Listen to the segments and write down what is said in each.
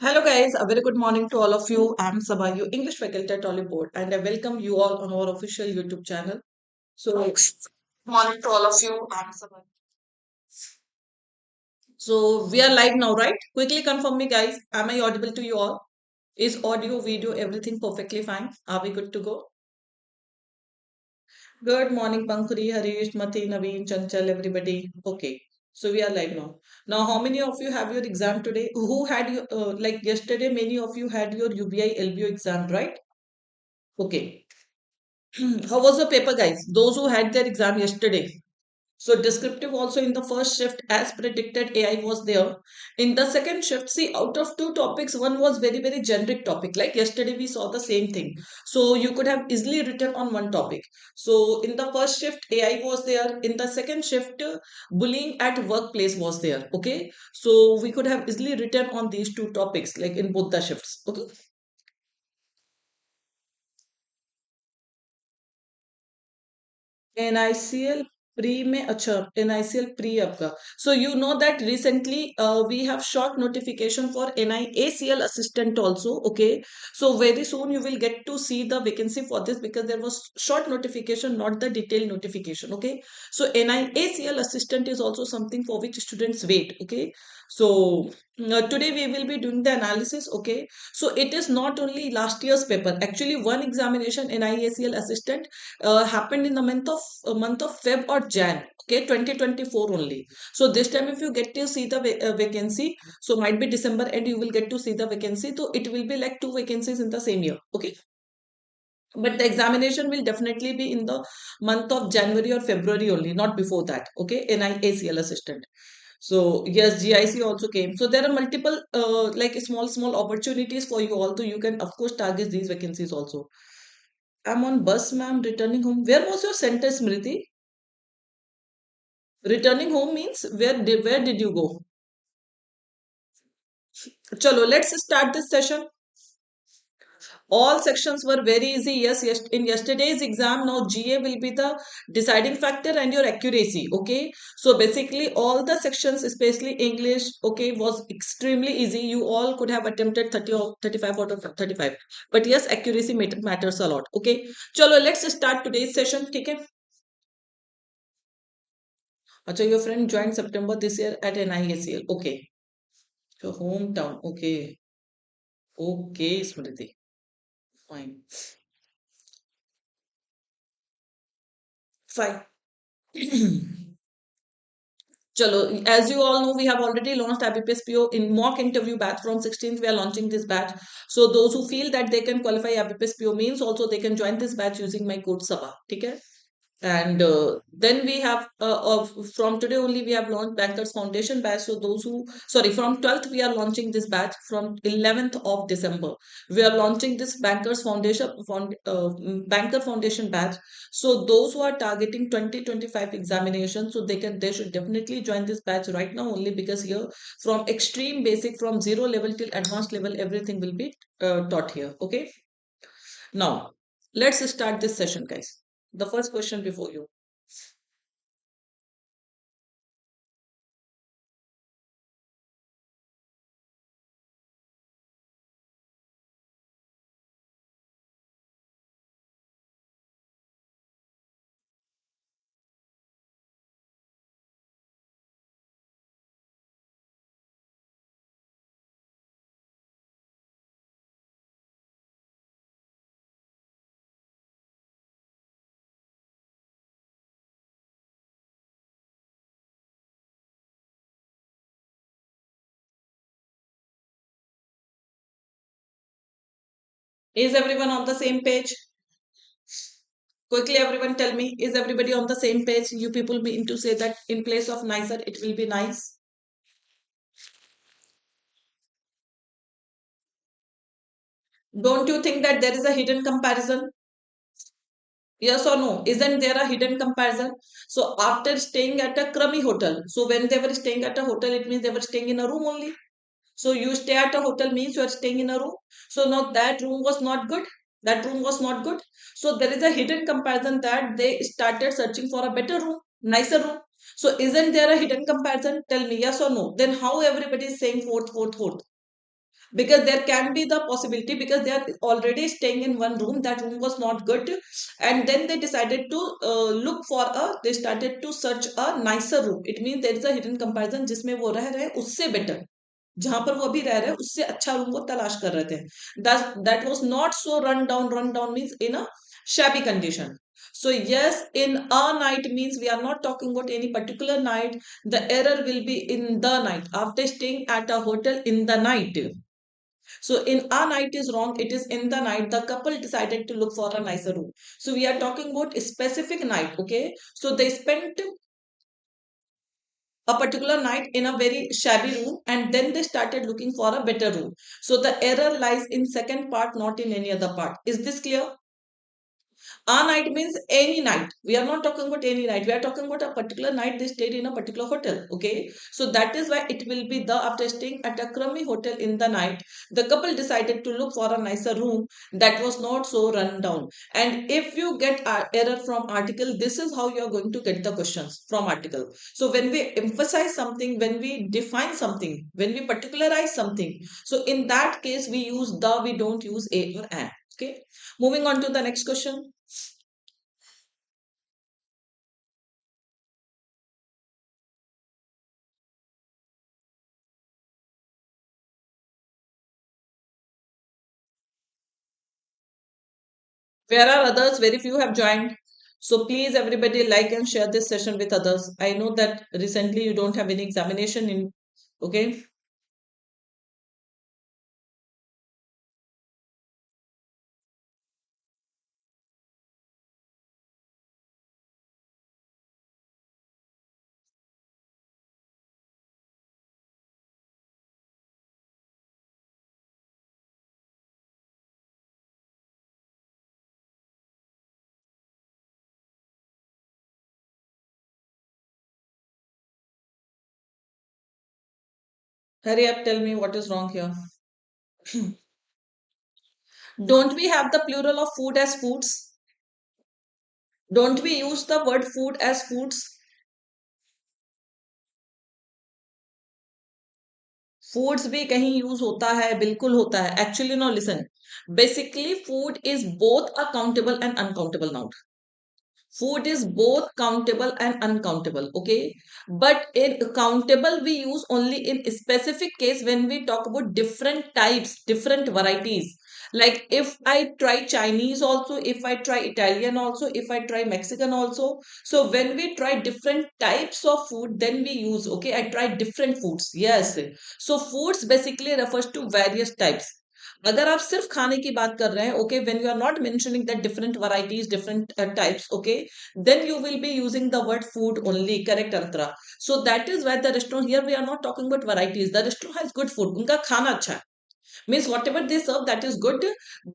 Hello guys, a very good morning to all of you. I'm Saba, your English faculty at Oliveboard, and I welcome you all on our official YouTube channel. So, good morning to all of you. I'm Saba. So, we are live now, right? Quickly confirm me, guys. Am I audible to you all? Is audio, video, everything perfectly fine? Are we good to go? Good morning, Pankuri, Harish, Mati, Naveen, Chanchal, everybody. Okay, so we are live now. Now, how many of you have your exam today? Who had your, like yesterday, many of you had your UBI LBO exam, right? Okay. How was the paper, guys? Those who had their exam yesterday. So descriptive also in the first shift, as predicted, AI was there. In the second shift, see, out of two topics, one was very generic topic. Like yesterday, we saw the same thing. So you could have easily written on one topic. So in the first shift, AI was there. In the second shift, bullying at workplace was there. Okay. So we could have easily written on these two topics, like in both the shifts. Okay. NICL pre में अच्छा NICL pre आपका so you know that recently we have short notification for NIACL assistant also. Okay, so very soon you will get to see the vacancy for this because there was short notification, not the detailed notification. Okay, so NIACL assistant is also something for which students wait. Okay, so today we will be doing the analysis. Okay, so it is not only last year's paper, actually one examination NIACL assistant happened in the month of Feb or Jan. Okay, 2024 only. So this time, if you get to see the vacancy, so might be December and you will get to see the vacancy. So it will be like two vacancies in the same year. Okay, but the examination will definitely be in the month of January or February only, not before that. Okay, NIACL assistant. So yes, GIC also came. So there are multiple like small opportunities for you all. So you can of course target these vacancies also. I'm on bus, ma'am, returning home. Where was your center, Smriti? Returning home means where did you go? Chalo, let's start this session. All sections were very easy. Yes, in yesterday's exam, now GA will be the deciding factor and your accuracy. Okay, so basically all the sections, especially English, okay, was extremely easy. You all could have attempted 30 or 35 out of 35. But yes, accuracy matters a lot. Okay, chalo, let's start today's session. Okay. Acha, your friend joined September this year at NIACL. Okay. Your hometown. Okay. Okay, Smriti. Fine. Fine. Chalo, as you all know, we have already launched IBPS PO in mock interview batch from 16th. We are launching this batch. So those who feel that they can qualify IBPS PO means also they can join this batch using my code Saba. Okay? And then we have from today only we have launched bankers foundation batch. So those who sorry, from 12th we are launching this batch. From 11th of December we are launching this banker foundation batch. So those who are targeting 2025 examination, so they should definitely join this batch right now only, because here from extreme basic, from zero level till advanced level, everything will be taught here. Okay, now let's start this session, guys. The first question before you: is everyone on the same page? Quickly, everyone tell me, is everybody on the same page? You people mean to say that in place of nicer, it will be nice? Don't you think that there is a hidden comparison? Yes or no? Isn't there a hidden comparison? So after staying at a crummy hotel, so when they were staying at a hotel, it means they were staying in a room only. So you stay at a hotel means you are staying in a room. So now that room was not good. That room was not good. So there is a hidden comparison that they started searching for a better room, nicer room. So isn't there a hidden comparison? Tell me yes or no. Then how everybody is saying fourth, fourth, fourth? because there can be the possibility, because they are already staying in one room, that room was not good, and then they decided to look for a, they started to search a nicer room. It means there is a hidden comparison जिसमें वो रह रहे हैं उससे better, जहां पर वो अभी रह रहे हैं उससे अच्छा रूम वो तलाश कर रहे थे. That was not so run down. Run down means in a shabby condition. So yes, in a night means we are not talking about any particular night. The error will be in the night, after staying at a hotel in the night. So in a night is wrong. It is in the night. The couple decided to look for a nicer room. So we are talking about a specific night. Okay. So they spent a particular night in a very shabby room, and then they started looking for a better room. So the error lies in second part, not in any other part. Is this clear? A night means any night. We are not talking about any night. We are talking about a particular night they stayed in a particular hotel. Okay. So that is why it will be the, after staying at a crummy hotel in the night, the couple decided to look for a nicer room that was not so run down. And if you get error from article, this is how you are going to get the questions from article. So when we emphasize something, when we define something, when we particularize something, so in that case we use the, we don't use a or an. Okay. Moving on to the next question. Where are others? Very few have joined. So please, everybody, like and share this session with others. I know that recently you don't have any examination in. Okay. Hurry up, tell me what is wrong here. Don't we have the plural of food as foods? Don't we use the word food as foods? Foods भी कहीं use होता है, बिल्कुल होता है. Actually, no, listen. Basically, food is both a countable and uncountable noun. Food is both countable and uncountable. Okay. But in countable, we use only in specific case when we talk about different types, different varieties. Like if I try Chinese also, if I try Italian also, if I try Mexican also. So when we try different types of food, then we use, okay, I try different foods. Yes. So foods basically refers to various types. अगर आप सिर्फ खाने की बात कर रहे हैं, okay, when you are not mentioning that different varieties, different types, okay, then you will be using the word food only. Correct, Antara? So that is why the restaurant, here we are not talking about varieties. The restaurant has good food. उनका खाना अच्छा है. Means whatever they serve, that is good,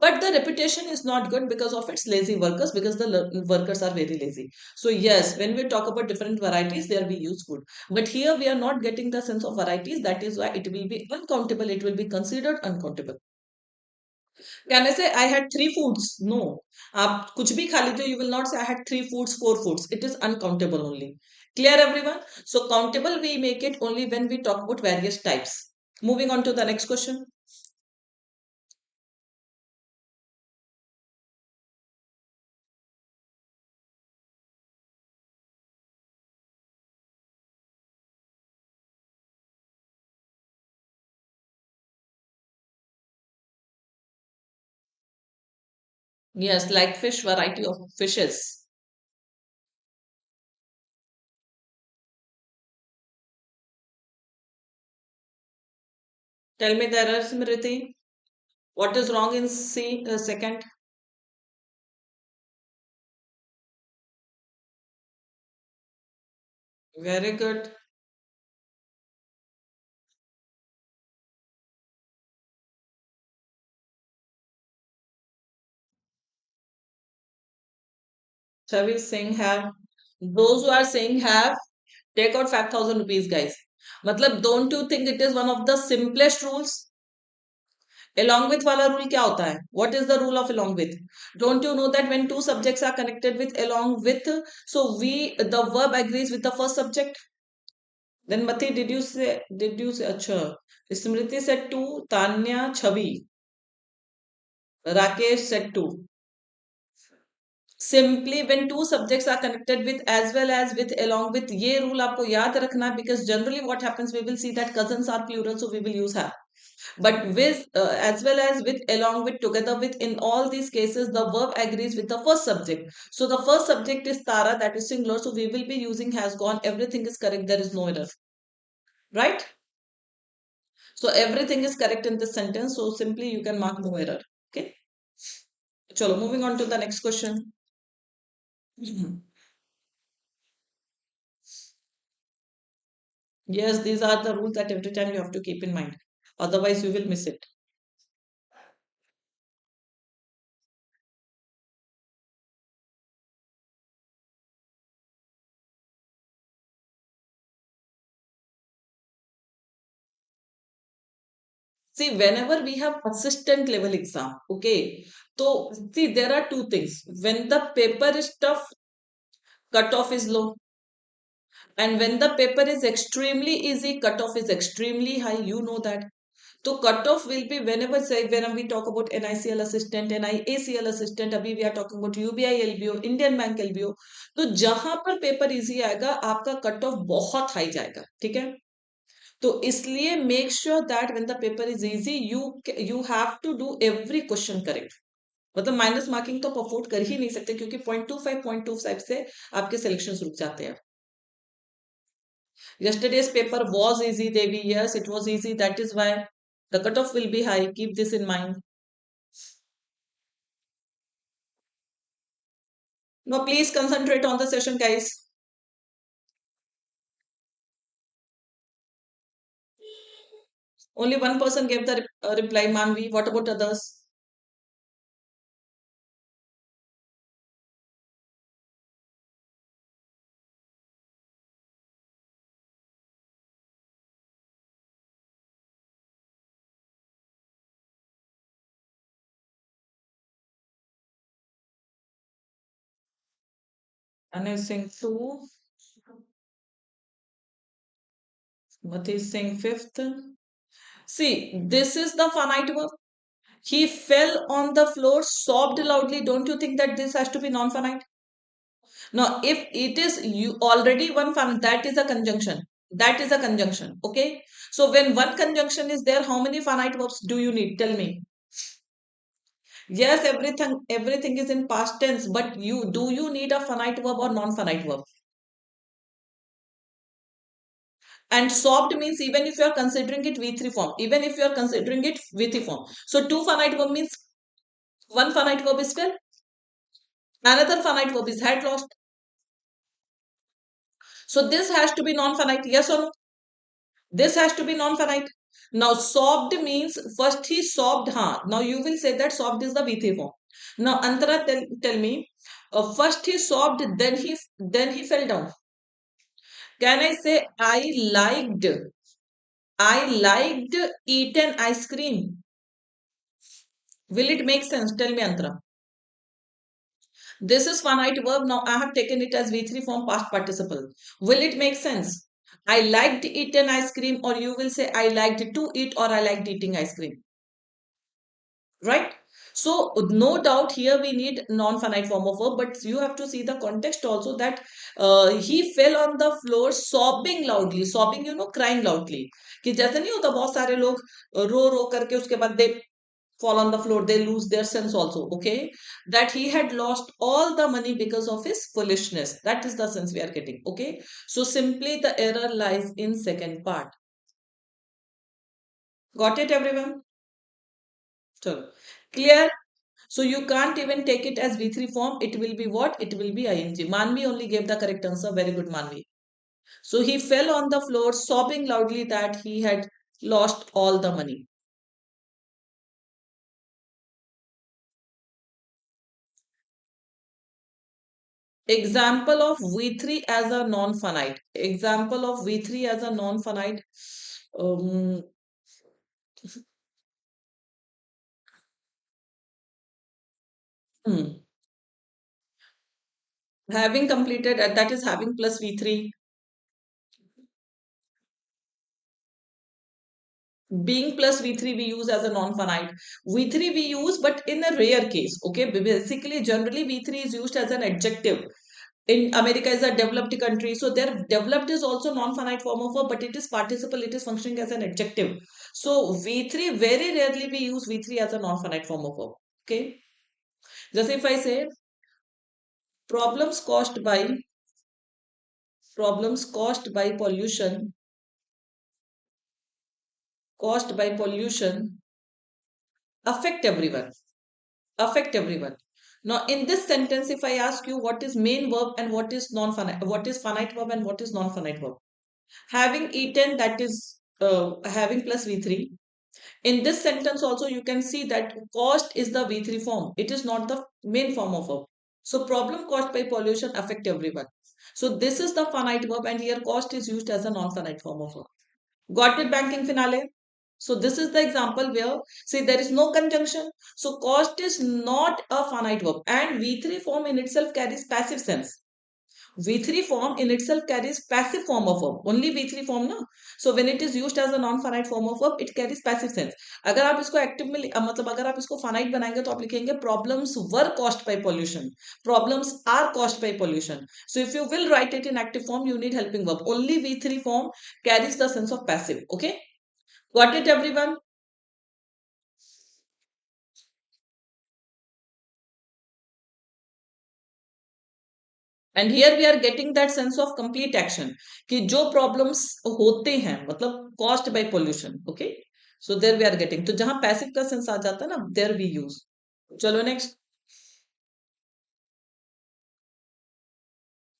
but the reputation is not good because of its lazy workers, because the workers are very lazy. So yes, when we talk about different varieties, there we use food. But here we are not getting the sense of varieties. That is why it will be uncountable. It will be considered uncountable. Can I say I had three foods? No. आप कुछ भी खा लीजिए, you will not say I had three foods, four foods. It is uncountable only. Clear, everyone? So countable we make it only when we talk about various types. Moving on to the next question. Yes, like fish, variety of fishes. Tell me the error, Smriti. What is wrong in C second? Very good. Chavi saying have. Those who are saying have, take out 5,000 rupees, guys. मतलब, don't you think it is one of the simplest rules? Along with वाला rule क्या होता है? What is the rule of along with? Don't you know that when two subjects are connected with along with, so we, the verb agrees with the first subject? Then Mati, did you say acha? Smriti said two, Tanya Chavi, Rakesh said two. Simply when two subjects are connected with as well as with along with, ये rule आपको याद रखना, because generally what happens, we will see that cousins are plural, so we will use have. But with as well as with, along with, together with, in all these cases the verb agrees with the first subject. So the first subject is Tara, that is singular, so we will be using has gone. Everything is correct, there is no error, right? So everything is correct in this sentence, so simply you can mark no error. Okay, chalo, moving on to the next question. Yes, these are the rules that every time you have to keep in mind. Otherwise, you will miss it. See, whenever we have assistant level exam, okay, so see, there are two things. When the paper is tough, cutoff is low. And when the paper is extremely easy, cutoff is extremely high. You know that. So cutoff will be whenever, say, when we talk about NICL assistant, NIACL assistant, अभी we are talking about UBI LBO, Indian Bank LBO, तो जहां पर paper easy आएगा आपका cut off बहुत high जाएगा, ठीक है? तो इसलिए make sure that when the paper is easy, you have to do every question correct. मतलब माइनस मार्किंग तो आप अफोर्ड कर ही नहीं सकते, क्योंकि 0.25 से आपके सिलेक्शन रुक जाते हैं. Yesterday's paper was easy, Devi. Yes, it was easy. That is why the cutoff will be high. Keep this in mind. Now, please concentrate on the session, guys. Only one person gave the reply, Manvi. What about others? Anu Singh 2. Mati Singh 5th. See, this is the finite verb. He fell on the floor, sobbed loudly. Don't you think that this has to be non-finite? Now, if it is you already one finite, that is a conjunction. That is a conjunction. Okay. So when one conjunction is there, how many finite verbs do you need? Tell me. Yes, everything is in past tense, but you need a finite verb or non-finite verb? And sobbed means even if you are considering it V3 form, even if you are considering it V3 form. So two finite verb means one finite verb is fell, another finite verb is had lost. So this has to be non-finite, yes or no? This has to be non-finite. Now sobbed means first he sobbed, now you will say that sobbed is the V3 form. Now Antara, tell me, first he sobbed, then he fell down. Can I say I liked eaten ice cream? Will it make sense? Tell me, Antara. This is finite verb. Now I have taken it as V3 form past participle. Will it make sense? I liked eaten ice cream, or you will say I liked to eat, or I liked eating ice cream. Right? So no doubt here we need non-finite form of verb, but you have to see the context also, that he fell on the floor sobbing loudly. Sobbing, crying loudly. कि जैसे नहीं होता, बहुत सारे लोग रो रो करके उसके बाद they fall on the floor, they lose their sense also. Okay, that he had lost all the money because of his foolishness. That is the sense we are getting. Okay, so simply the error lies in second part. Got it, everyone? So clear. So you can't even take it as V3 form. It will be what? It will be ing. Manvi only gave the correct answer. Very good, Manvi. So he fell on the floor, sobbing loudly that he had lost all the money. Example of V3 as a non-finite. Example of V3 as a non-finite. Um, hmm. Having completed, that is having plus V3. Being plus V3 we use as a non-finite. V3 we use, but in a rare case. Okay, basically, generally V3 is used as an adjective. In America is a developed country, so their developed is also non-finite form of verb, but it is participle, it is functioning as an adjective. So V3 very rarely we use V3 as a non-finite form of verb. Okay, just if I say problems caused by pollution, affect everyone, affect everyone. Now in this sentence, if I ask you what is main verb and what is non-finite, what is finite verb and what is non-finite verb, having eaten, that is having plus V3. In this sentence also you can see that caused is the V3 form. It is not the main form of verb. So problem caused by pollution affect everyone. So this is the finite verb, and here caused is used as a non-finite form of verb. Got it, banking finale? So this is the example where, see, there is no conjunction. So caused is not a finite verb, and V3 form in itself carries passive sense. V3 form in itself carries passive form of verb. Only V3 form ना. So when it is used as a non-finite form of verb, it carries passive sense. अगर आप इसको active में मतलब अगर आप इसको finite बनाएंगे तो आप लिखेंगे problems were caused by pollution. Problems are caused by pollution. So if you will write it in active form, you need helping verb. Only V3 form carries the sense of passive. Okay? Got it, everyone? And here we are getting that sense of complete action कि जो problems होते हैं मतलब caused by pollution. Okay, so there we are getting, तो जहां passive का sense आ जाता है ना, देयर वी यूज. चलो next.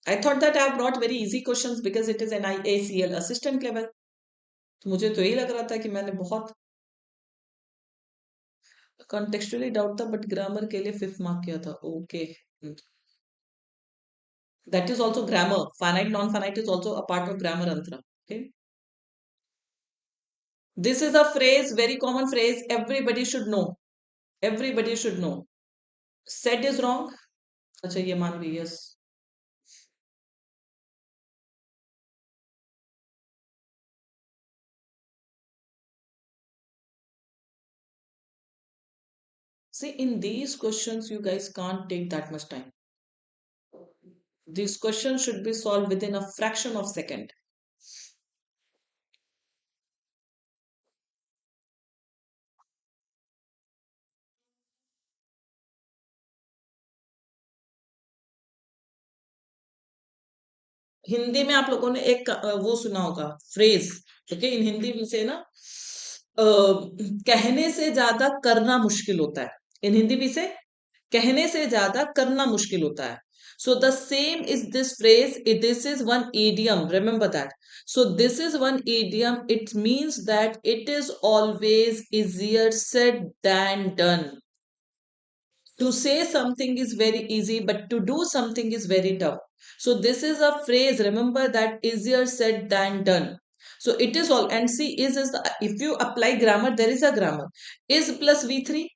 I thought that I have brought very easy questions because it is an IACL assistant level. तो मुझे तो यही लग रहा था कि मैंने बहुत कॉन्टेक्चुअली डाउट था, बट ग्रामर के लिए 5th मार्क किया था. Okay, that is also grammar. Finite non finite is also a part of grammar Antara. Okay, this is a phrase, very common phrase, everybody should know. Everybody should know. Said is wrong. अच्छा ये मान ली. Yes. See, in these questions, you guys can't take that much time. These questions should be solved within a fraction of second. Hindi में आप लोगों ने एक वो सुना होगा फ्रेज. ओके, इन हिंदी में से ना कहने से ज्यादा करना मुश्किल होता है. इन हिंदी में से कहने से ज्यादा करना मुश्किल होता है. So the same is this phrase. This is one idiom. Remember that. So this is one idiom. It means that it is always easier said than done. To say something is very easy, but to do something is very tough. So this is a phrase. Remember that easier said than done. So it is all. And see, is the, if you apply grammar, there is a grammar. Is plus V3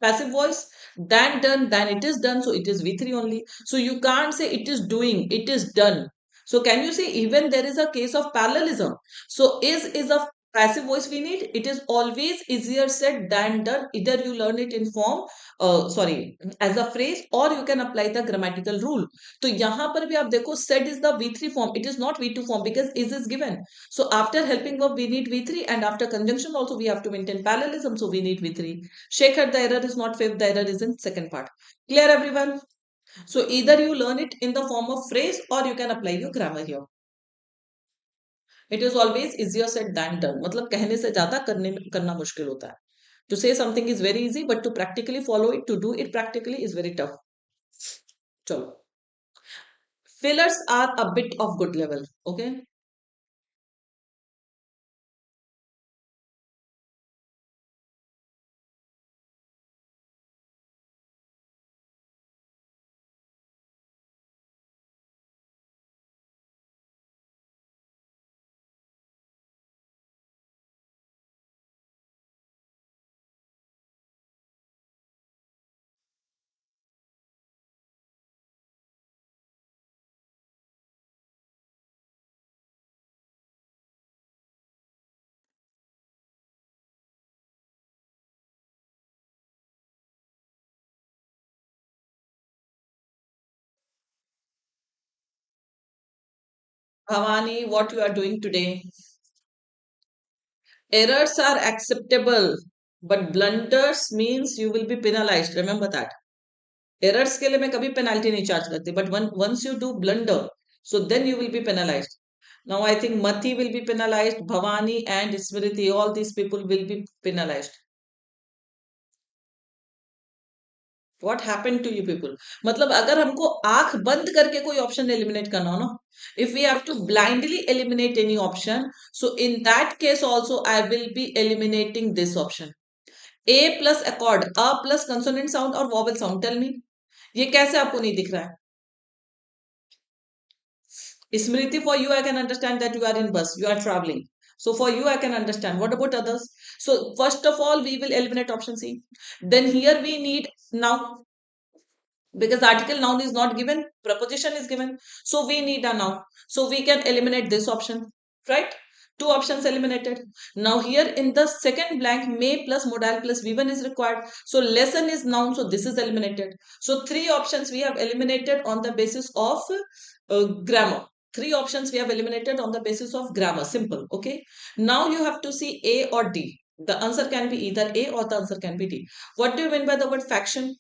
passive voice, than done, than it is done. So it is V3 only. So you can't say it is doing, it is done. So can you see even there is a case of parallelism? So is a passive voice we need. It is always easier said than done. Either you learn it in form sorry as a phrase, or you can apply the grammatical rule. तो यहाँ पर भी आप देखो said is the V3 form. It is not V2 form because is given. So after helping verb we need V3, and after conjunction also we have to maintain parallelism, so we need V3. Shekhar, the error is not fifth, the error is in second part. Clear, everyone? So either you learn it in the form of phrase or you can apply your grammar here. It is always easier said than done. मतलब कहने से ज्यादा करना मुश्किल होता है. To say something is very easy, but to practically follow it, to do it practically is very tough. चलो. Fillers are a bit of good level. Okay. Bhavani, what you are doing today? Errors are acceptable, but blunders means you will be penalized. Remember that. Errors के लिए मैं कभी penalty नहीं charge करती, but once you do blunder, so then you will be penalized. Now I think Mati will be penalized, Bhavani and Smriti, all these people will be penalized. What happened to you people? मतलब अगर हमको आंख बंद करके कोई option eliminate करना हो ना, if we have to blindly eliminate any option, so in that case also I will be eliminating this option. A plus accord, a plus consonant sound और vowel sound. Tell me, ये कैसे आपको नहीं दिख रहा है? Smriti, for you, I can understand that you are in bus, you are traveling. So for you, I can understand. What about others? So first of all, we will eliminate option C. Then here we need now, because article noun is not given, preposition is given. So we need a noun. So we can eliminate this option, right? Two options eliminated. Now here in the second blank, may plus modal plus V1 is required. So lesson is noun. So this is eliminated. So three options we have eliminated on the basis of grammar. Three options we have eliminated on the basis of grammar. Simple. Okay. Now you have to see A or D. The answer can be either A or the answer can be D. What do you mean by the word faction?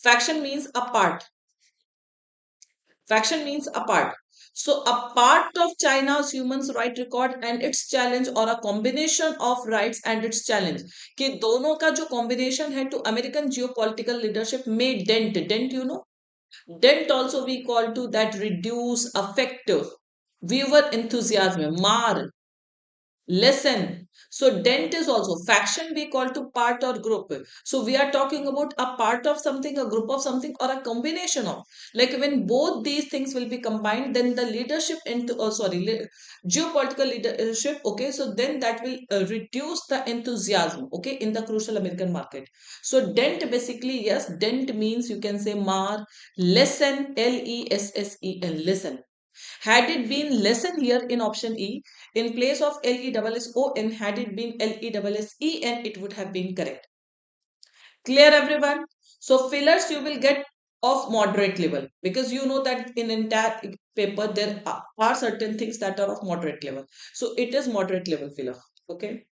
Faction means a part. Faction means a part. So a part of China's human right record and its challenge, or a combination of rights and its challenge, कि दोनों का जो combination है to American geopolitical leadership may dent you know, dent also we call to that reduce, affect, viewer enthusiasm, mar, lesson. So dent is also faction we call to part or group. So we are talking about a part of something, a group of something, or a combination of. Like when both these things will be combined, then the leadership into geopolitical leadership. Okay, so then that will reduce the enthusiasm. Okay, in the crucial American market. So dent basically, yes, dent means you can say mar, lessen, lesen, listen. Had it been lesson here in option E, in place of LESSON, had it been LESSEN, it would have been correct. Clear everyone? So fillers you will get of moderate level, because you know that in entire paper there are certain things that are of moderate level. So it is moderate level filler. Okay.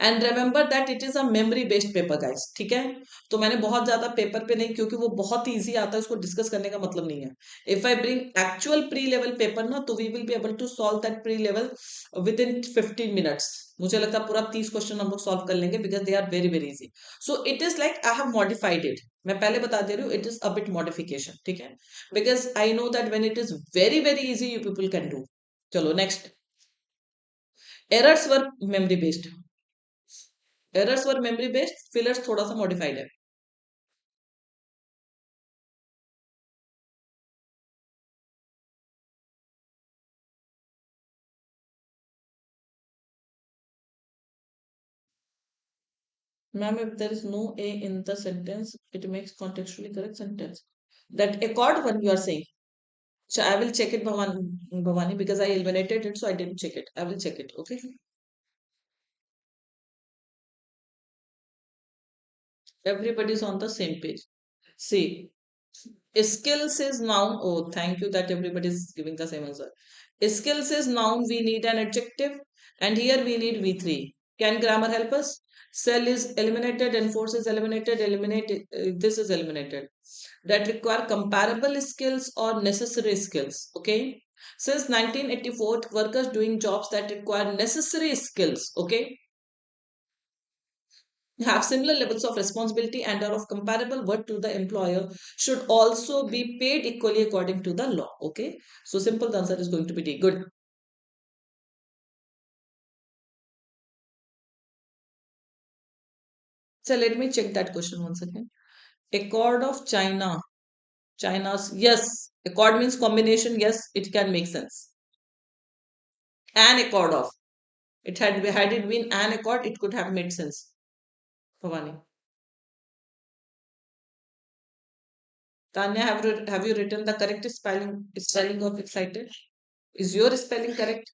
And remember that it is a memory based paper guys, ठीक है? तो मैंने बहुत ज्यादा paper पे नहीं, क्योंकि वो बहुत इजी आता है, उसको डिस्कस करने का मतलब नहीं है. If I bring actual pre level paper ना, तो we will be able to solve that pre level within 15 minutes. मुझे लगता है पूरा 30 क्वेश्चन हम लोग सॉल्व कर लेंगे, because they are very very easy. So it is like I have modified it. मैं पहले बता दे रही हूँ, it is a bit modification, ठीक है? Because I know that when it is very very easy you people can do. चलो next. Errors were memory based. Errors were memory based, fillers थोड़ा सा मॉडिफाइड है. Ma'am, if there is no A in the sentence, it makes contextually correct sentence. That accord one you are saying. So I will check it, Bhavani, because I eliminated it, so I didn't check it. I will check it. Okay. Everybody's on the same page. See, skills is noun. Oh, thank you that everybody is giving the same answer. Skills is noun. We need an adjective, and here we need V3. Can grammar help us? Cell is eliminated, enforce is eliminated, eliminate, this is eliminated. That require comparable skills or necessary skills. Okay. Since 1984, workers doing jobs that require necessary skills. Okay, have similar levels of responsibility and are of comparable worth to the employer should also be paid equally according to the law. Okay, so simple, the answer is going to be D. Good. So let me check that question once again. Accord of China. China's, yes. Accord means combination. Yes, it can make sense. An accord of. Had it been an accord, it could have made sense. Bhavani. Tanya, have you written the correct spelling of excited? Is your spelling correct?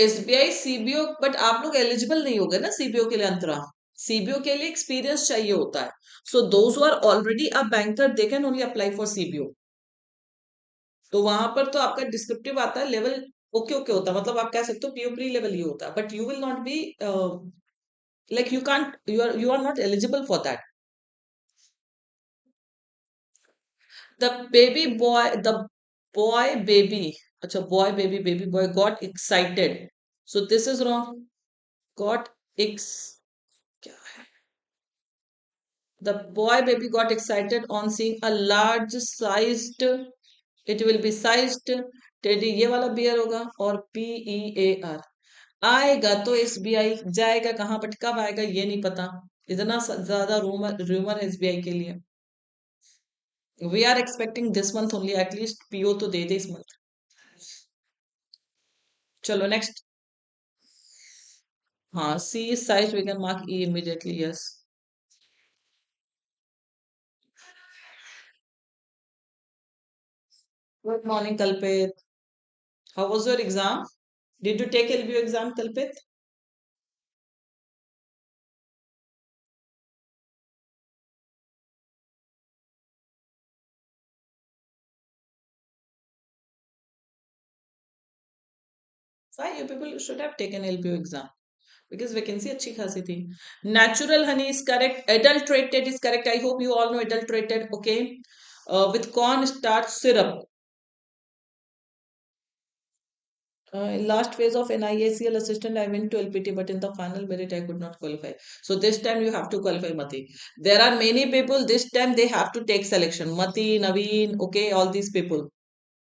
SBI CBO, but आप लोग eligible नहीं होगे ना CBO के लिए अंतरा। CBO के लिए experience चाहिए होता है। So those who are already a banker they can only apply for CBO. तो वहां पर तो आपका डिस्क्रिप्टिव आता है लेवल, ओके ओके होता है, मतलब आप कह सकते हो पीओ प्री लेवल ही होता है, but you will not be like, you can't, you are not eligible for that. The baby boy, अच्छा, baby boy got excited, so this is wrong. got ex क्या है? The boy baby got excited on seeing a large sized, it will be sized teddy, ये वाला beer होगा, और PEAR आएगा तो SBI, जाएगा कहाँ बट कब आएगा ये नहीं पता। इतना ज्यादा रूमर रूमर है SBI के लिए। We are expecting this month only, at least PO तो दे दे इस मंथ। चलो नेक्स्ट। हाँ, C is sized, we can mark E immediately, yes. Good morning, Kalpit. How was your exam? Did you take LBO exam, Kalpit? Why you people should have taken LBO exam? Because vacancy अच्छी खासी थी. Natural honey is correct. Adulterated is correct. I hope you all know adulterated. Okay. With corn starch syrup. In last phase of NIACL assistant, I went to LPT, but in the final merit, I could not qualify. So this time you have to qualify, Mati. There are many people. This time they have to take selection. Mati, Naveen, okay, all these people.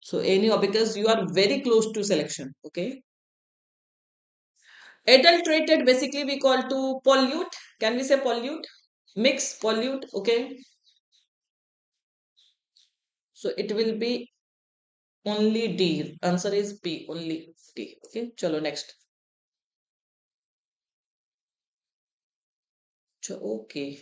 So anyhow, because you are very close to selection, okay. Adulterated basically we call to pollute. Can we say pollute? Mix, pollute, okay. So it will be only D. Answer is B, only D. Okay. Chalo next. Okay.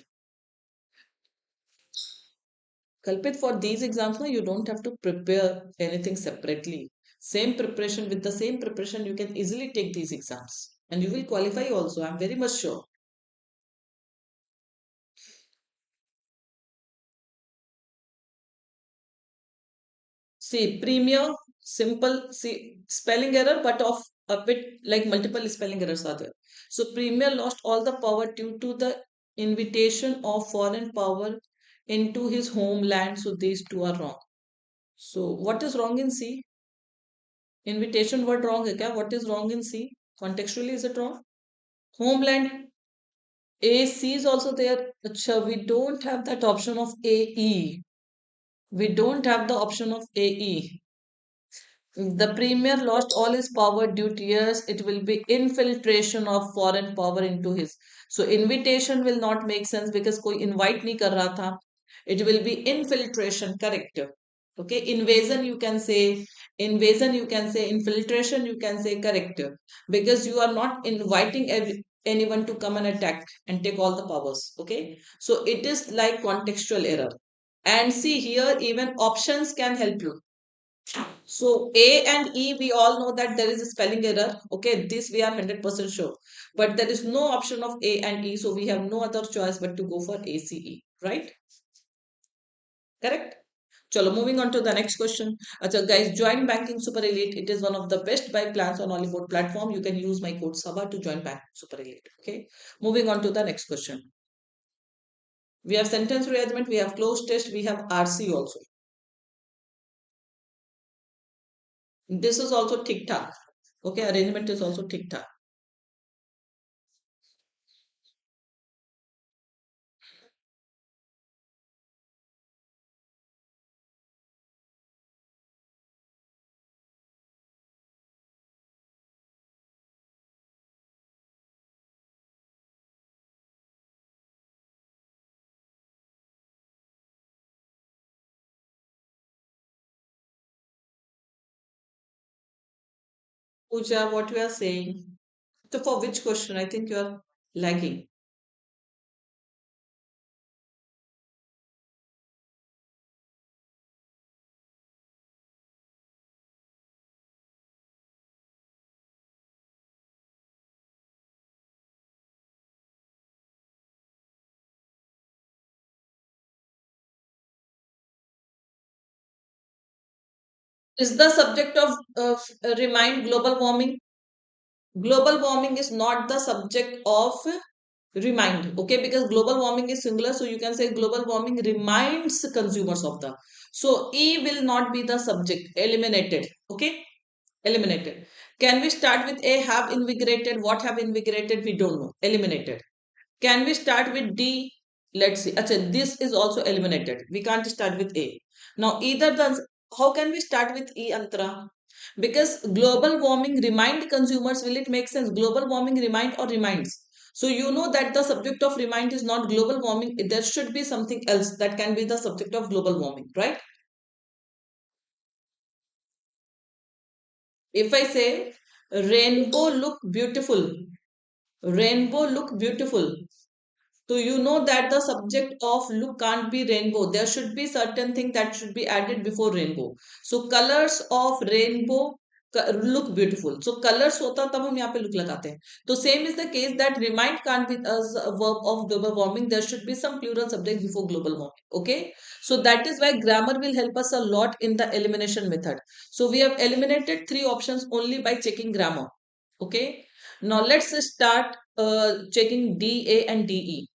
Kalpit, for these exams, you don't have to prepare anything separately. Same preparation, with the same preparation, you can easily take these exams. And you will qualify also. I'm very much sure. See, premier, simple, see, spelling error, but of a bit like multiple spelling errors are there. So, premier lost all the power due to the invitation of foreign power into his homeland. So, these two are wrong. So, what is wrong in C? Invitation word wrong hai kya? What is wrong in C? Contextually, is it wrong? Homeland. AC is also there. Achha, we don't have that option of AE. We don't have the option of AE. The premier lost all his power due to, yes, it will be infiltration of foreign power into his. So invitation will not make sense because कोई invite नहीं कर रहा था. It will be infiltration, correct. Okay, invasion you can say, infiltration you can say, correct. Because you are not inviting anyone to come and attack and take all the powers. Okay, so it is like contextual error. And see here, even options can help you. So A and E, we all know that there is a spelling error. Okay, this we are 100% sure. But there is no option of A and E, so we have no other choice but to go for ACE, right? Correct? Chalo, moving on to the next question. Achha, guys, join Banking Super Elite. It is one of the best buy plans on Oliveboard platform. You can use my code Saba to join Banking Super Elite. Okay, moving on to the next question. We have sentence rearrangement, we have closed test, we have RC also. This is also tic tac. Okay, arrangement is also tic tac. Pooja, what we are saying? So for which question? I think you are lagging. Is the subject of remind global warming? Global warming is not the subject of remind, okay, because global warming is singular, so you can say global warming reminds consumers of the. So E will not be the subject, eliminated, okay, eliminated. Can we start with A, have invigorated? What have invigorated? We don't know, eliminated. Can we start with D? Let's see. Achha, this is also eliminated. We can't start with A. Now, either the, how can we start with E, Antara? Because global warming remind consumers, will it make sense? Global warming remind or reminds? So you know that the subject of remind is not global warming. There should be something else that can be the subject of global warming, right? If I say rainbow look beautiful, rainbow look beautiful. So you know that the subject of look can't be rainbow. There should be certain thing that should be added before rainbow. So colors of rainbow look beautiful. So colors होता तब हम यहाँ पे look लगाते हैं. तो same is the case that remind can't be as a verb of global warming. There should be some plural subject before global warming. Okay. So that is why grammar will help us a lot in the elimination method. So we have eliminated three options only by checking grammar. Okay. Now let's start checking D, A and DE.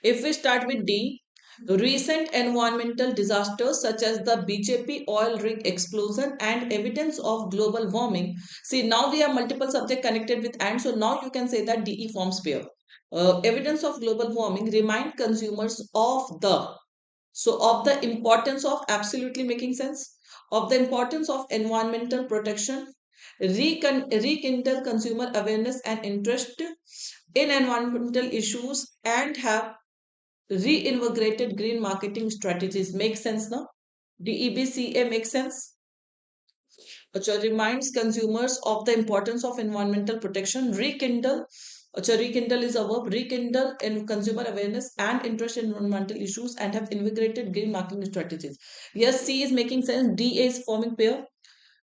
If we start with D, recent environmental disasters such as the BJP oil rig explosion and evidence of global warming. See, now we have multiple subject connected with and, so now you can say that DE forms pair. Evidence of global warming remind consumers of the, so of the importance of, absolutely making sense, of the importance of environmental protection, rekindle consumer awareness and interest in environmental issues, and have reinvigorated green marketing strategies. Make sense now? DEBCA makes sense? Which reminds consumers of the importance of environmental protection. Rekindle. Rekindle is a verb. Rekindle in consumer awareness and interest in environmental issues and have invigorated green marketing strategies. Yes, C is making sense. D is forming pair.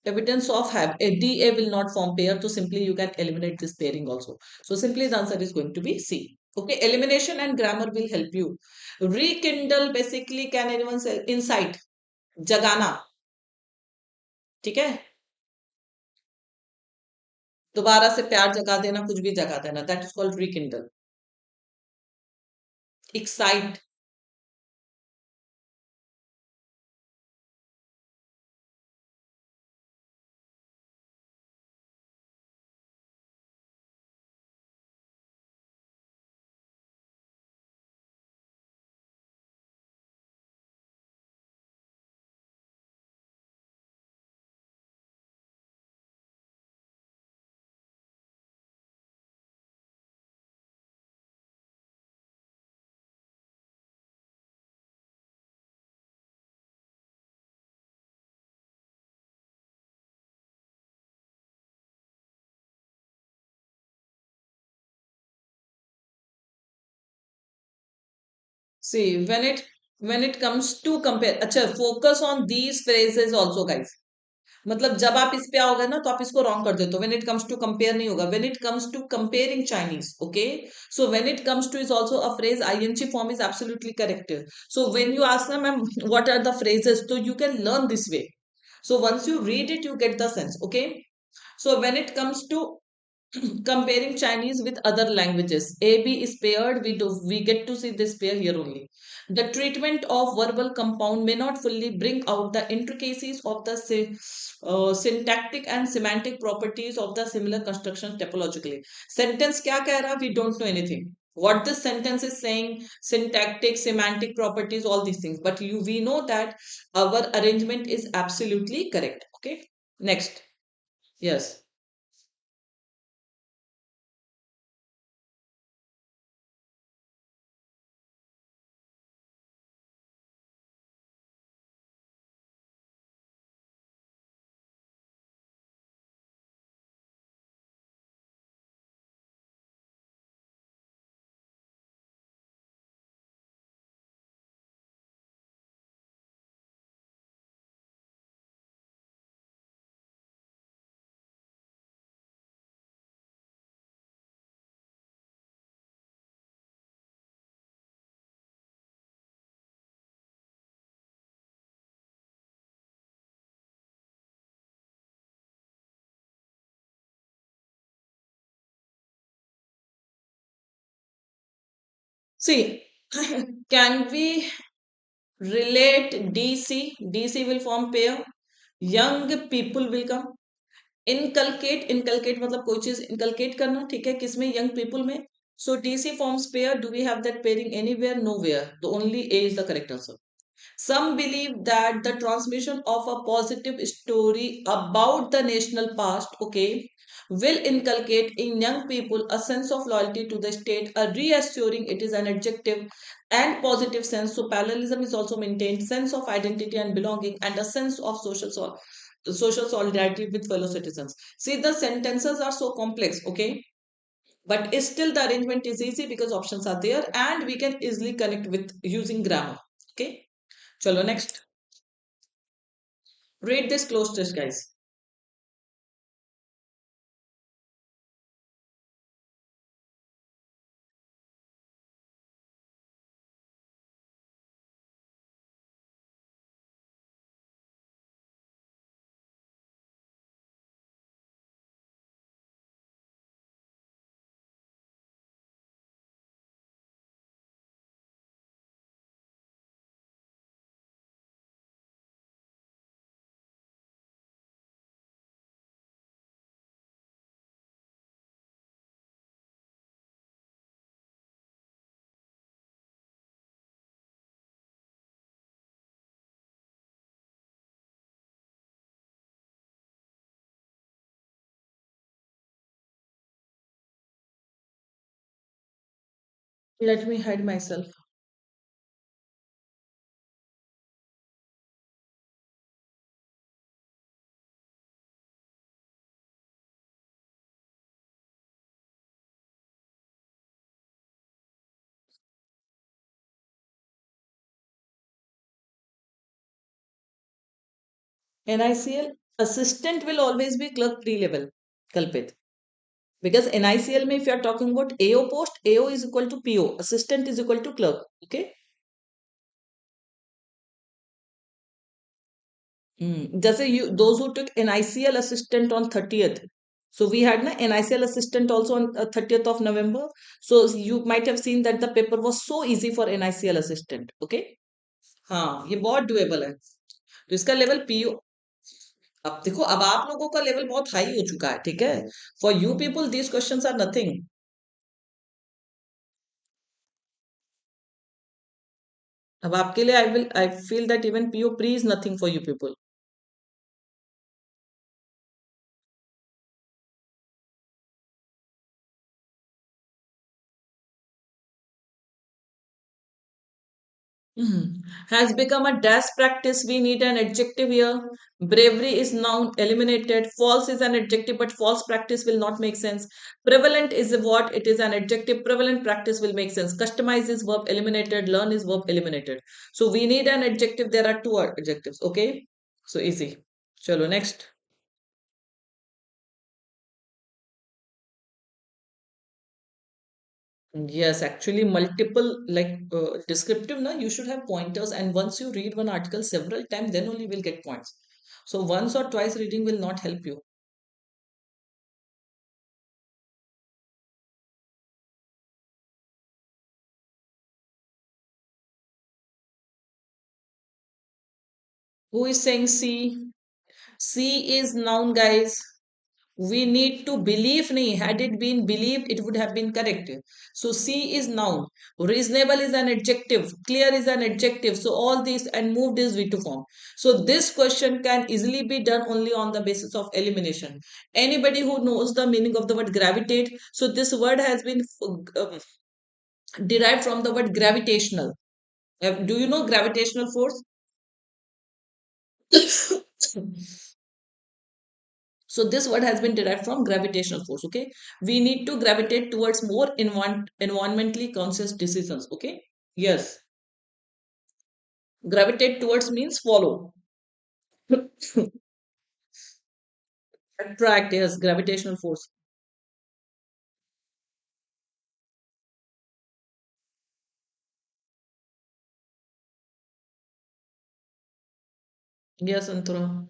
Evidence of have. A DA will not form pair, so simply you can eliminate this pairing also. So simply the answer is going to be C. Okay, elimination and grammar will help you. Rekindle basically, can anyone say insight, जगाना, ठीक है, दोबारा से प्यार जगा देना, कुछ भी जगा देना, that is called rekindle. Excite, see when it comes to compare, अच्छा, focus on these phrases also guys. मतलब जब आप इस पे आओगे ना तो आप इसको रॉन्ग कर देते हो. When it comes to compare नहीं होगा. When it comes to comparing Chinese, okay, so when it comes to is also a phrase, ing form is absolutely correct. So when you ask them, ma'am, what are the phrases, so you can learn this way. So once you read it you get the sense. Okay, so when it comes to comparing Chinese with other languages, AB is paired. We get to see this pair here only. The treatment of verbal compound may not fully bring out the intricacies of the syntactic and semantic properties of the similar construction typologically. Sentence क्या कह रहा? We don't know anything. What this sentence is saying, syntactic, semantic properties, all these things. But we know that our arrangement is absolutely correct. Okay. Next. Yes. See, can we relate DC? DC will form pair. Young people will come. Inculcate मतलब कोई चीज inculcate करना, ठीक है, किसमें, young people में. So DC forms pair. Do we have that pairing anywhere? Nowhere. The only A is the correct answer. Some believe that the transmission of a positive story about the national past, okay, will inculcate in young people a sense of loyalty to the state, a reassuring it is an adjective and positive sense. So parallelism is also maintained, sense of identity and belonging, and a sense of social solidarity with fellow citizens. See, the sentences are so complex, okay, but still the arrangement is easy because options are there and we can easily connect with using grammar. Okay. Chalo, next. Read this close test, guys. Let me hide myself. NICL assistant will always be clerk pre-level, Kalpit. Because NICL में if you are talking about AO post, AO is equal to PO, assistant is equal to clerk. Okay. जैसे you those who took NICL assistant on 30th. So we had na NICL assistant also on 30th of November. So you might have seen that the paper was so easy for NICL assistant. Okay. हाँ, ये बहुत doable है. तो इसका level PO. अब देखो, अब आप लोगों का लेवल बहुत हाई हो चुका है, ठीक है. For you people these questions are nothing. अब आपके लिए I feel that even PO pre is nothing for you people. Has become a dash practice. We need an adjective here. Bravery is noun eliminated. False is an adjective, but false practice will not make sense. Prevalent is a what? It is an adjective. Prevalent practice will make sense. Customize is verb eliminated. Learn is verb eliminated. So we need an adjective. There are two adjectives. Okay. So easy. Chalo, next. Yes, actually, multiple like descriptive. Na, you should have pointers, and once you read one article several times, then only will get points. So once or twice reading will not help you. Who is saying C? C is noun, guys. We need to believe. Nahi. Had it been believed, it would have been correct. So C is noun. Reasonable is an adjective. Clear is an adjective. So all these and moved is V2 form. So this question can easily be done only on the basis of elimination. Anybody who knows the meaning of the word gravitate. So this word has been derived from the word gravitational. Do you know gravitational force? So this word has been derived from gravitational force. Okay, we need to gravitate towards more environmentally conscious decisions. Okay, yes, gravitate towards means follow. Attract, yes, gravitational force. Yes, Antura.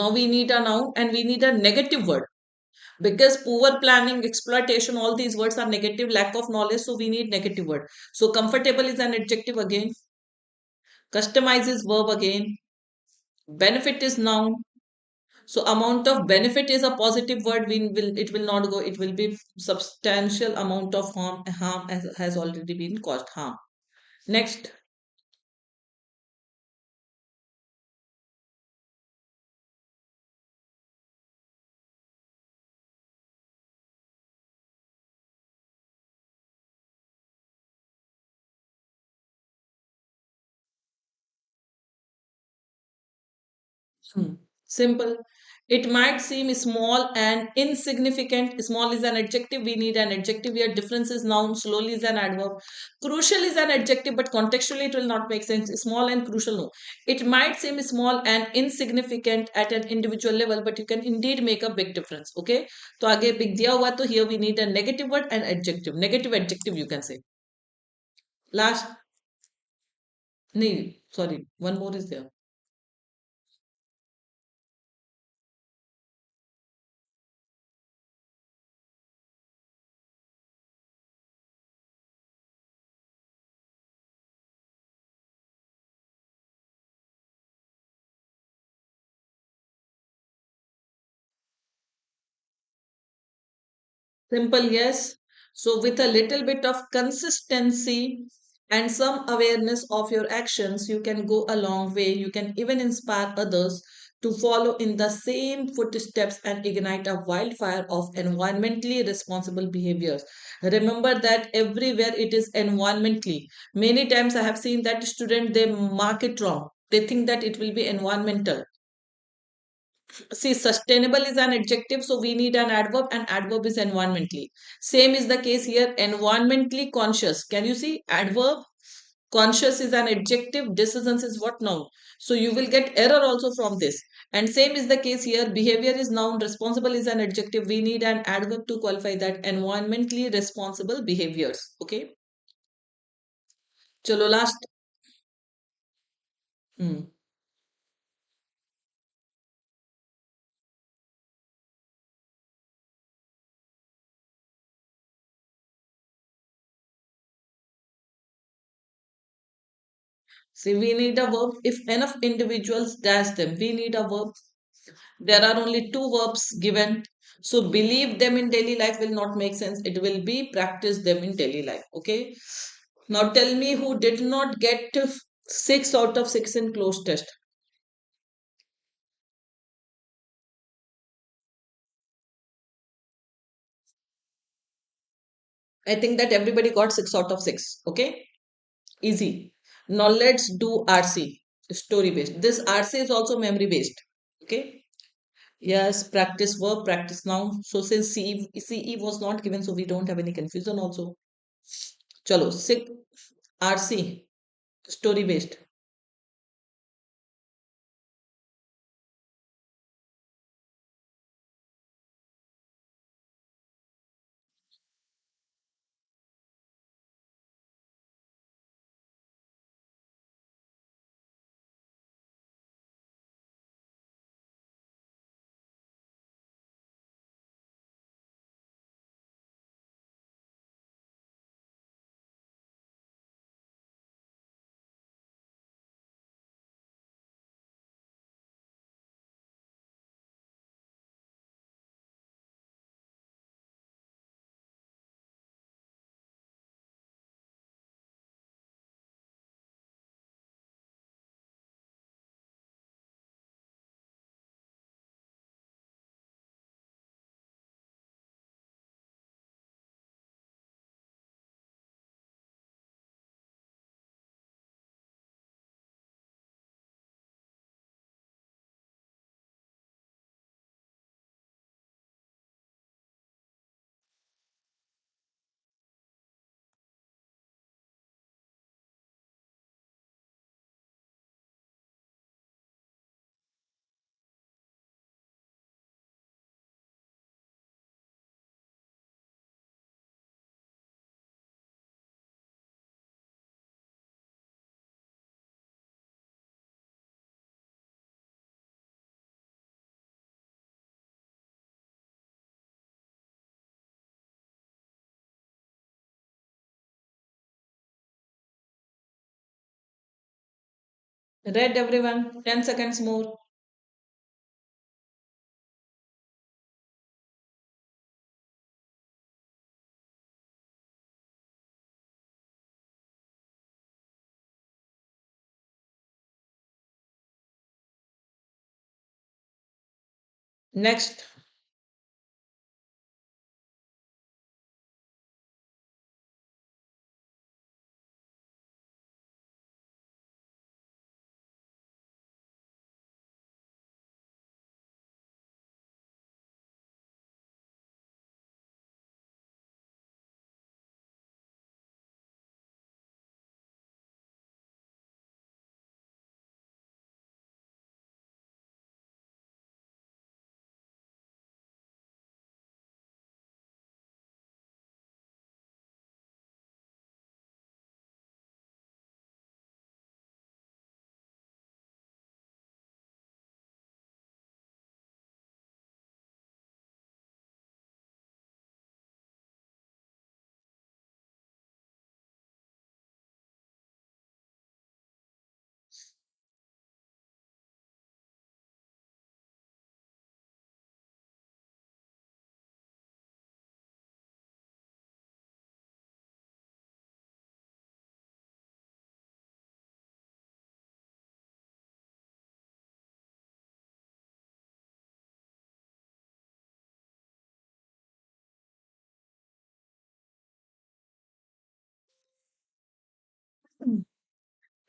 Now we need a noun and we need a negative word, because poor planning, exploitation, all these words are negative, lack of knowledge, so we need negative word. So comfortable is an adjective again, customize is verb again, benefit is noun. So amount of benefit is a positive word, it will not go, it will be substantial amount of harm has already been caused, harm. Next. Hmm. Simple. It might seem small and insignificant. Small is an adjective. We need an adjective here. Difference is noun. Slowly is an adverb. Crucial is an adjective, but contextually it will not make sense. Small and crucial, no. It might seem small and insignificant at an individual level, but you can indeed make a big difference. Okay. तो आगे big दिया हुआ तो here we need a negative word and adjective. Negative adjective you can say. Last. नहीं, sorry. One more is there. Simple, yes. So, with a little bit of consistency and some awareness of your actions, you can go a long way. You can even inspire others to follow in the same footsteps and ignite a wildfire of environmentally responsible behaviors. Remember that everywhere it is environmentally. Many times I have seen that student they mark it wrong. They think that it will be environmental. See, sustainable is an adjective, so we need an adverb, and adverb is environmentally. Same is the case here, environmentally conscious. Can you see? Adverb, conscious is an adjective, decisions is what noun. So you will get error also from this. And same is the case here, behavior is noun, responsible is an adjective. We need an adverb to qualify that environmentally responsible behaviors. Okay. Chalo last. Hmm. See, we need a verb. If enough individuals dash them, we need a verb. There are only two verbs given. So believe them in daily life will not make sense. It will be practice them in daily life. Okay. Now tell me who did not get 6 out of 6 in closed test. I think that everybody got 6 out of 6. Okay. Easy. Now let's do RC, story based. This RC is also memory based. Okay. Yes, practice verb, practice noun. So since CE was not given, so we don't have any confusion also. Chalo, sick RC, story based. Read everyone. 10 seconds more. Next.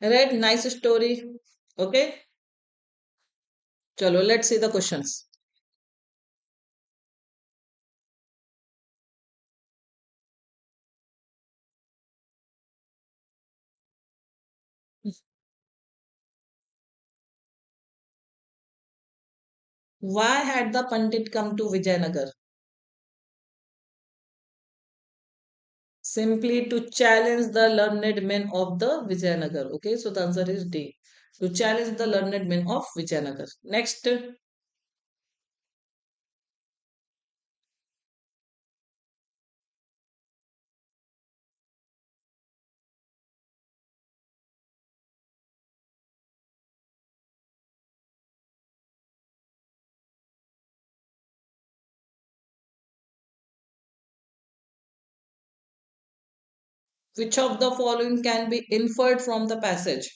Read. Nice story. Okay. Chalo, let's see the questions. Why had the Pandit come to Vijayanagar? Simply to challenge the learned men of the Vijayanagar. Okay, so the answer is D. To challenge the learned men of Vijayanagar. Next, which of the following can be inferred from the passage?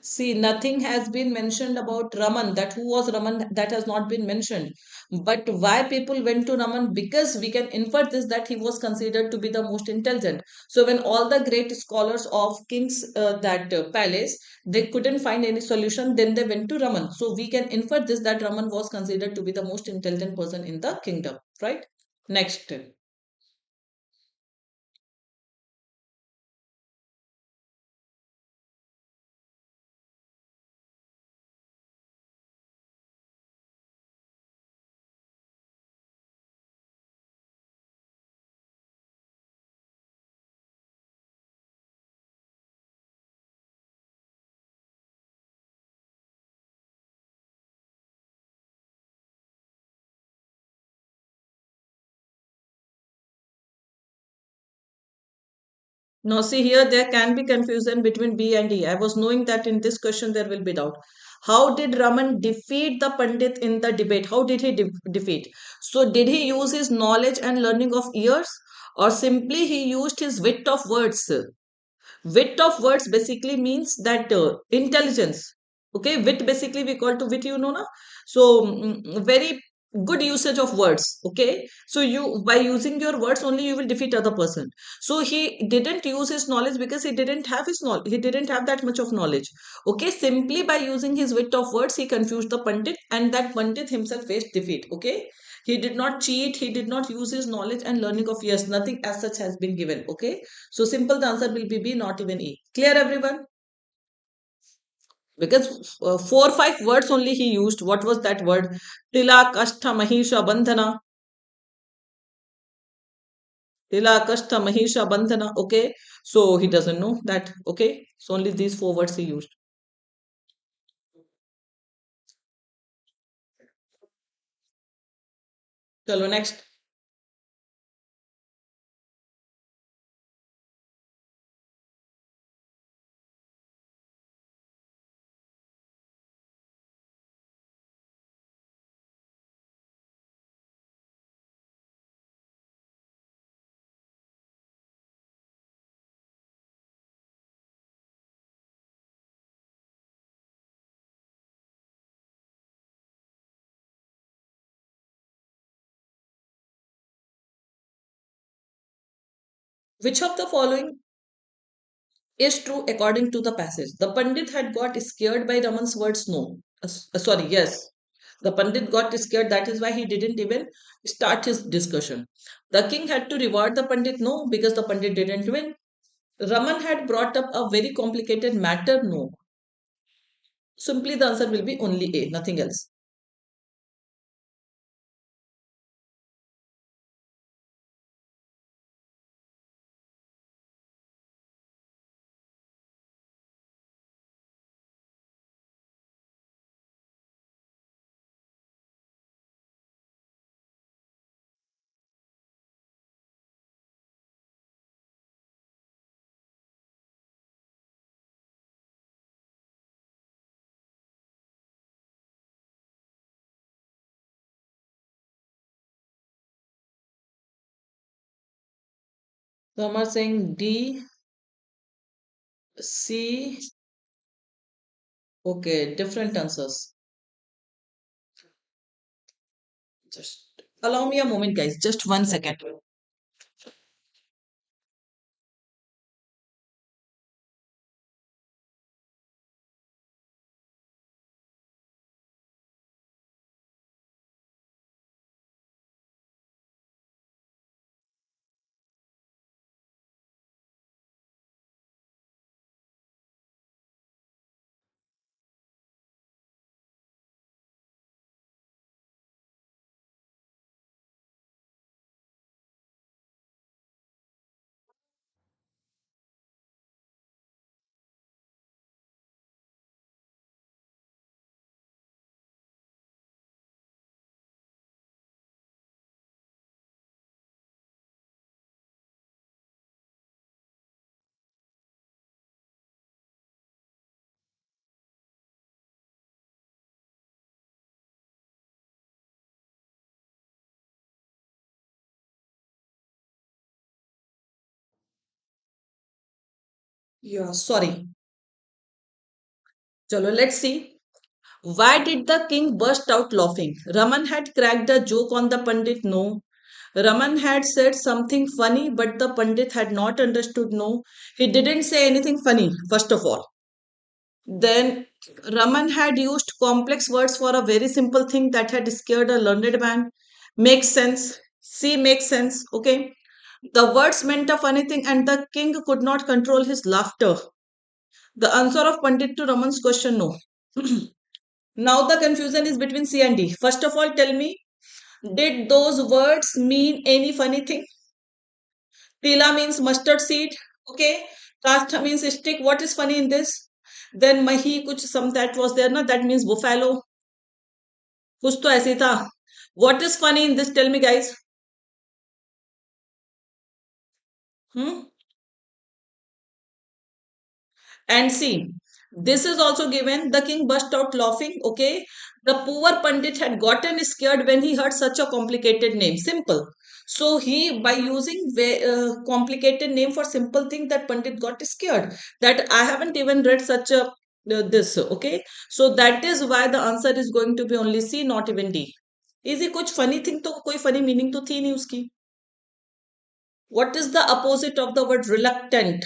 See, nothing has been mentioned about Raman. That who was Raman, that has not been mentioned. But why people went to Raman? Because we can infer this that he was considered to be the most intelligent. So when all the great scholars of King's that palace, they couldn't find any solution, then they went to Raman. So we can infer this that Raman was considered to be the most intelligent person in the kingdom, right? Next. Now, see here, there can be confusion between B and E. I was knowing that in this question there will be doubt. How did Raman defeat the Pandit in the debate? How did he defeat? So, did he use his knowledge and learning of years, or simply he used his wit of words? Wit of words basically means that intelligence. Okay, wit basically we call to wit, you know, na? So very good usage of words. Okay, so you by using your words only you will defeat other person. So he didn't use his knowledge because he didn't have his knowledge. He didn't have that much of knowledge. Okay, simply by using his wit of words he confused the pandit, and that pandit himself faced defeat. Okay, he did not cheat. He did not use his knowledge and learning of years. Nothing as such has been given. Okay, so simple, the answer will be B, not even E. Clear, everyone? Because 4 5 words only he used. What was that word? Tila, Kashta, Mahisha, Bandhana. Tila, Kashta, Mahisha, Bandhana. Okay. So he doesn't know that. Okay. So only these 4 words he used. Chalo, next. Which of the following is true according to the passage? The Pandit had got scared by Raman's words. No. Sorry, yes. The Pandit got scared. That is why he didn't even start his discussion. The king had to reward the Pandit. No, because the Pandit didn't win. Raman had brought up a very complicated matter. No. Simply the answer will be only A, nothing else. Some are saying D, C. Okay, different answers. Just allow me a moment, guys. Just 1 second. Yeah, sorry. Chalo, let's see. Why did the king burst out laughing? Raman had cracked a joke on the Pandit. No. Raman had said something funny, but the Pandit had not understood. No. He didn't say anything funny, first of all. Then Raman had used complex words for a very simple thing that had scared a learned man. Makes sense. See, makes sense. Okay. The words meant a funny thing, and the king could not control his laughter. The answer of Pandit to Raman's question, no. Now the confusion is between C and D. First of all, tell me, did those words mean any funny thing? Tila means mustard seed. Okay. Kastha means stick. What is funny in this? Then mahi kuch some that was there na, that means buffalo. कुछ तो ऐसे ही था. What is funny in this? Tell me, guys. Hmm? And see, this is also given. The king burst out laughing. Okay. The poor Pandit had gotten scared when he heard such a complicated name. Simple. So he, by using complicated name for simple thing, that Pandit got scared. That I haven't even read such a this. Okay. So that is why the answer is going to be only C, not even D. Is it कुछ funny thing तो कोई funny meaning तो थी नहीं उसकी. What is the opposite of the word reluctant?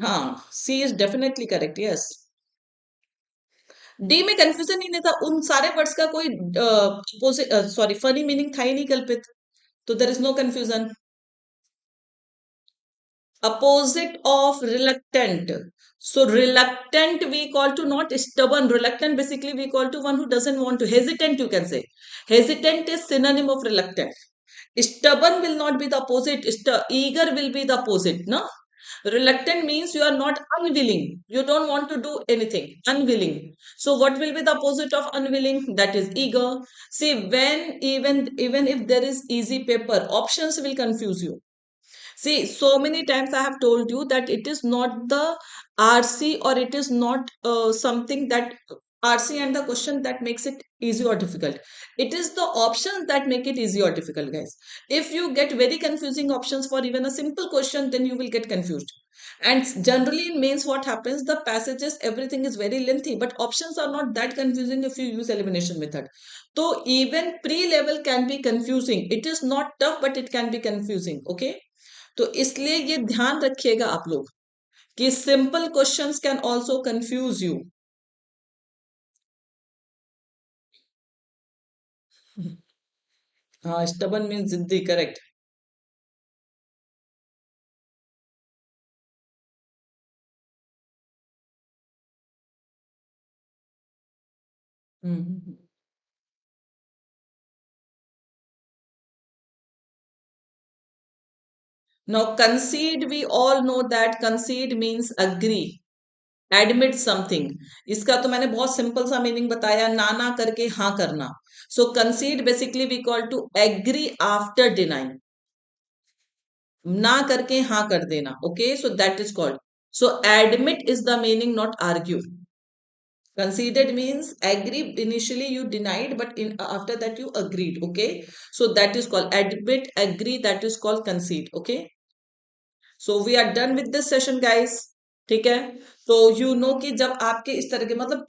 हाँ, C is definitely correct. Yes. D में confusion ही नहीं था. उन सारे वर्ड्स का कोई अपोजिट सॉरी फनी मीनिंग था ही नहीं कल्पित. तो there is no confusion. Opposite of reluctant. So reluctant we call to not stubborn. Reluctant basically we call to one who doesn't want to. Hesitant you can say. Hesitant is synonym of reluctant. Stubborn will not be the opposite. Eager will be the opposite. No. Reluctant means you are not unwilling. You don't want to do anything. Unwilling. So what will be the opposite of unwilling? That is eager. See, when even if there is easy paper, options will confuse you. See, so many times I have told you that it is not the RC or it is not something that RC and the question that makes it easy or difficult. It is the options that make it easy or difficult, guys. If you get very confusing options for even a simple question, then you will get confused. And generally in mains, what happens, the passages, everything is very lengthy, but options are not that confusing if you use elimination method. So even pre-level can be confusing. It is not tough, but it can be confusing. Okay. तो इसलिए ये ध्यान रखिएगा आप लोग कि simple questions can also confuse you. हाँ, stubborn means जिद्दी, correct. Mhm. Now, concede, we all know that concede means agree, admit something. इसका तो मैंने बहुत सिंपल सा मीनिंग बताया, ना ना करके हाँ करना. So, concede basically we call to agree after denying. ना करके हाँ कर देना. Okay, so that is called. So, admit is the meaning, not argue. Conceded means agree. Initially you denied, but after that you agreed. Okay, so that is called admit, agree. That is called concede. Okay. So we are done with this session guys. ठीक है. तो you know कि जब आपके इस तरह के मतलब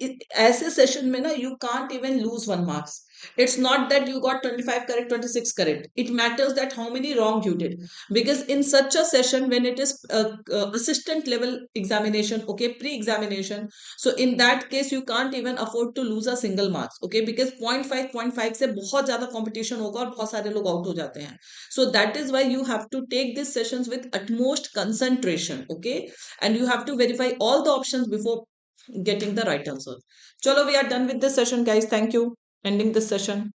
ऐसे सेशन में ना you can't even lose 1 marks. It's not that you got 25 correct 26 correct. It matters that how many wrong you did, because in such a session when it is assistant level examination, okay, pre examination, so in that case you can't even afford to lose a single marks, okay, because 0.5 से बहुत ज्यादा competition होगा और बहुत सारे लोग out हो जाते हैं. So that is why you have to take these sessions with utmost concentration, okay? And you have to verify all the options before getting the right answer. Chalo, we are done with this session, guys. Thank you. Ending this session.